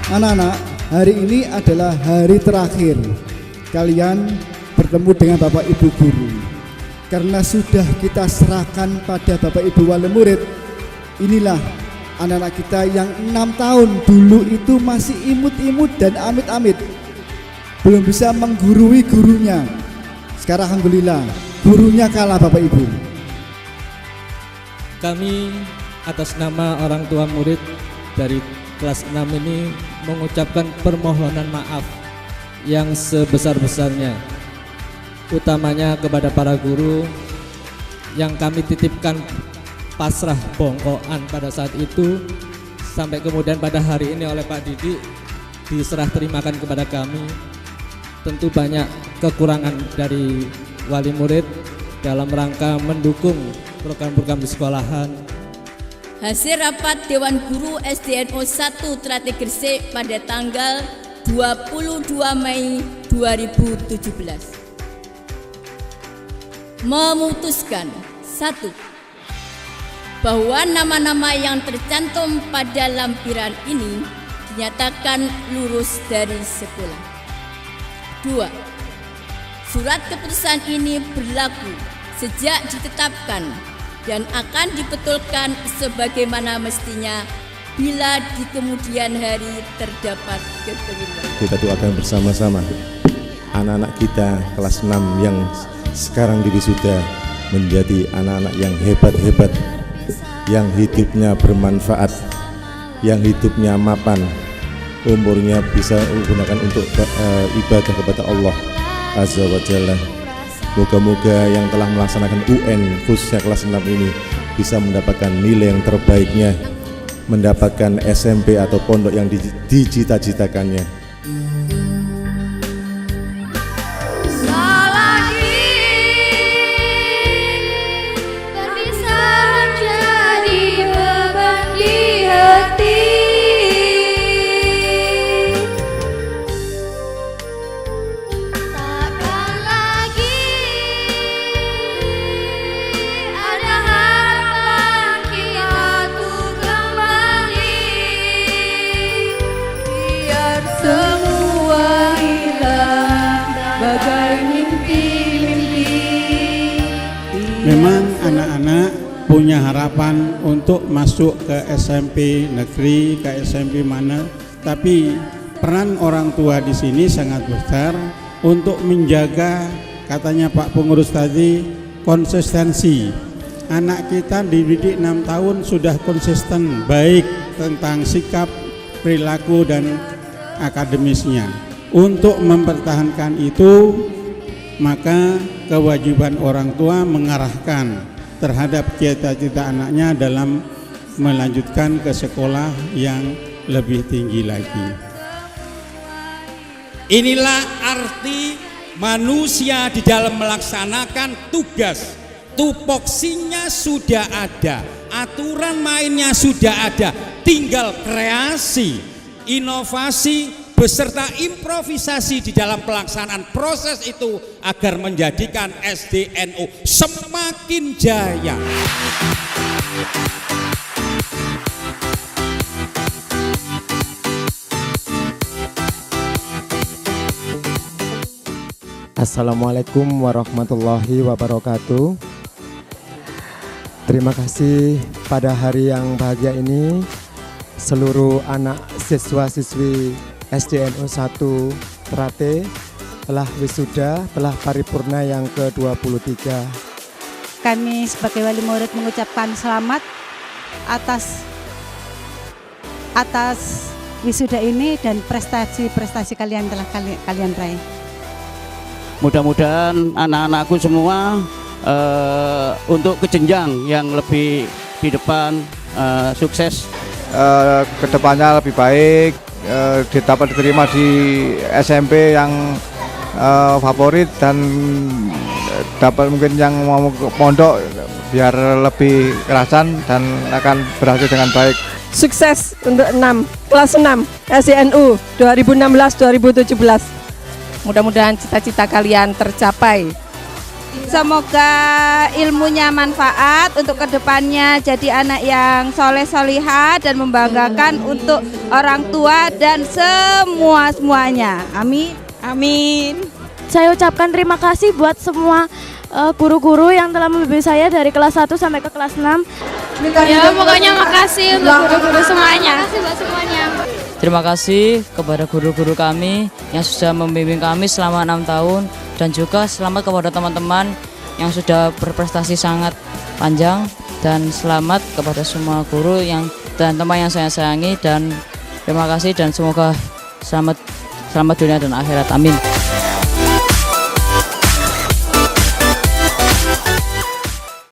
Anak-anak, hari ini adalah hari terakhir kalian bertemu dengan Bapak Ibu guru. Karena sudah kita serahkan pada Bapak Ibu wali murid, inilah anak-anak kita yang 6 tahun dulu itu masih imut-imut dan amit-amit, belum bisa menggurui gurunya. Sekarang alhamdulillah gurunya kalah Bapak Ibu. Kami atas nama orang tua murid dari kelas 6 ini mengucapkan permohonan maaf yang sebesar-besarnya, utamanya kepada para guru yang kami titipkan pasrah bongkoan pada saat itu, sampai kemudian pada hari ini oleh Pak Didi diserah terimakan kepada kami. Tentu banyak kekurangan dari wali murid dalam rangka mendukung program-program di sekolahan. Hasil rapat Dewan Guru SDNO 1 Trate Gresik pada tanggal 22 Mei 2017 memutuskan 1. Bahwa nama-nama yang tercantum pada lampiran ini dinyatakan lulus dari sekolah. 2. Surat keputusan ini berlaku sejak ditetapkan dan akan dibetulkan sebagaimana mestinya bila di kemudian hari terdapat kekeliruan. Kita doakan bersama-sama anak-anak kita kelas 6 yang sekarang diwisuda menjadi anak-anak yang hebat-hebat, yang hidupnya bermanfaat, yang hidupnya mapan, umurnya bisa digunakan untuk ibadah kepada Allah Azza wa Jalla. Moga-moga yang telah melaksanakan UN khususnya kelas 6 ini bisa mendapatkan nilai yang terbaiknya, mendapatkan SMP atau pondok yang dicita-citakannya. Memang anak-anak punya harapan untuk masuk ke SMP negeri, ke SMP mana, tapi peran orang tua di sini sangat besar untuk menjaga, katanya Pak Pengurus tadi, konsistensi. Anak kita dididik 6 tahun sudah konsisten, baik tentang sikap, perilaku dan akademisnya. Untuk mempertahankan itu, maka kewajiban orang tua mengarahkan terhadap cita-cita anaknya dalam melanjutkan ke sekolah yang lebih tinggi lagi. Inilah arti manusia di dalam melaksanakan tugas. Tupoksinya sudah ada, aturan mainnya sudah ada, tinggal kreasi, inovasi beserta improvisasi di dalam pelaksanaan proses itu agar menjadikan SDNO semakin jaya. Assalamualaikum warahmatullahi wabarakatuh. Terima kasih pada hari yang bahagia ini seluruh anak siswa-siswi SDNO 1 Trate telah wisuda, telah paripurna yang ke-23. Kami sebagai wali murid mengucapkan selamat atas wisuda ini dan prestasi-prestasi kalian telah kalian raih. Mudah-mudahan anak-anakku semua untuk ke jenjang yang lebih di depan sukses. Kedepannya lebih baik, dapat diterima di SMP yang favorit dan dapat mungkin yang mau ke pondok biar lebih kerasan dan akan berhasil dengan baik. Sukses untuk kelas 6 SDNU 2016-2017. Mudah-mudahan cita-cita kalian tercapai. Semoga ilmunya manfaat untuk kedepannya, jadi anak yang soleh-solihah dan membanggakan untuk orang tua dan semuanya. Amin. Amin. Saya ucapkan terima kasih buat semua guru-guru yang telah membimbing saya dari kelas 1 sampai ke kelas 6. Ya, pokoknya makasih untuk guru-guru semuanya. Makasih buat semuanya. Terima kasih kepada guru-guru kami yang sudah membimbing kami selama 6 tahun, dan juga selamat kepada teman-teman yang sudah berprestasi sangat panjang, dan selamat kepada semua guru dan teman yang saya sayangi, dan terima kasih dan semoga selamat dunia dan akhirat. Amin.